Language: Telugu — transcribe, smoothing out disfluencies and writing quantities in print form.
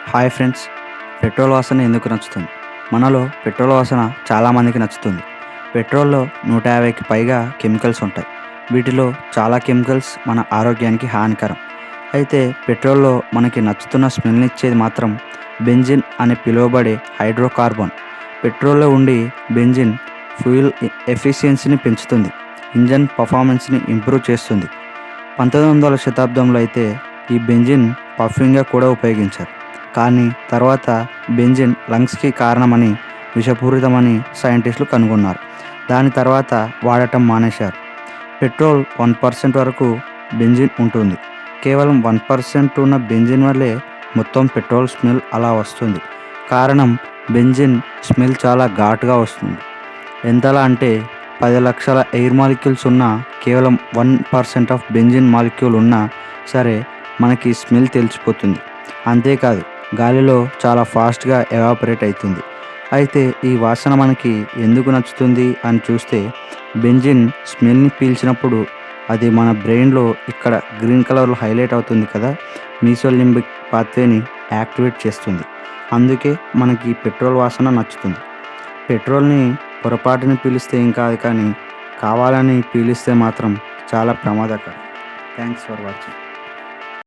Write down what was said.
Hi friends. పెట్రోల్ వాసన ఎందుకు నచ్చుతుంది? మనలో పెట్రోల్ వాసన చాలామందికి నచ్చుతుంది. పెట్రోల్‌లో 150కి పైగా కెమికల్స్ ఉంటాయి. వీటిలో చాలా కెమికల్స్ మన ఆరోగ్యానికి హానికరం. అయితే పెట్రోల్‌లో మనకి నచ్చుతున్న స్మెల్‌నిచ్చేది మాత్రం బెంజిన్ అని పిలువబడే హైడ్రోకార్బన్. పెట్రోల్‌లో ఉండే బెంజిన్ ఫ్యూయల్ ఎఫిషియన్సీని పెంచుతుంది. ఇంజన్ పర్ఫార్మెన్స్‌ని ఇంప్రూవ్ చేస్తుంది. 1900ల శతాబ్దంలో అయితే ఈ బెంజిన్ పర్ఫ్యూమ్‌గా కూడా ఉపయోగించారు. కానీ తర్వాత బెంజిన్ లంగ్స్‌కి కారణమని, విషపూరితమని సైంటిస్టులు కనుగొన్నారు. దాని తర్వాత వాడటం మానేశారు. పెట్రోల్ 1% వరకు బెంజిన్ ఉంటుంది. కేవలం 1% ఉన్న బెంజిన్ వల్లే మొత్తం పెట్రోల్ స్మెల్ అలా వస్తుంది. కారణం బెంజిన్ స్మెల్ చాలా ఘాటుగా వస్తుంది. ఎంతలా అంటే 10 లక్షల ఎయిర్ మాలిక్యూల్స్ ఉన్నా కేవలం 1% ఆఫ్ బెంజిన్ మాలిక్యూల్ ఉన్నా సరే మనకి స్మెల్ తెలిసిపోతుంది. అంతేకాదు గాలిలో చాలా ఫాస్ట్‌గా ఎవాపరేట్ అవుతుంది. అయితే ఈ వాసన మనకి ఎందుకు నచ్చుతుంది అని చూస్తే బెంజిన్ స్మెల్‌ని పీల్చినప్పుడు అది మన బ్రెయిన్‌లో ఇక్కడ గ్రీన్ కలర్‌లో హైలైట్ అవుతుంది కదా! మీసోలింబిక్ పాత్వేని యాక్టివేట్ చేస్తుంది. అందుకే మనకి పెట్రోల్ వాసన నచ్చుతుంది. పెట్రోల్‌ని పొరపాటున పీలిస్తే ఏం కాదు కానీ కావాలని పీలిస్తే మాత్రం చాలా ప్రమాదకరం. Thanks for watching.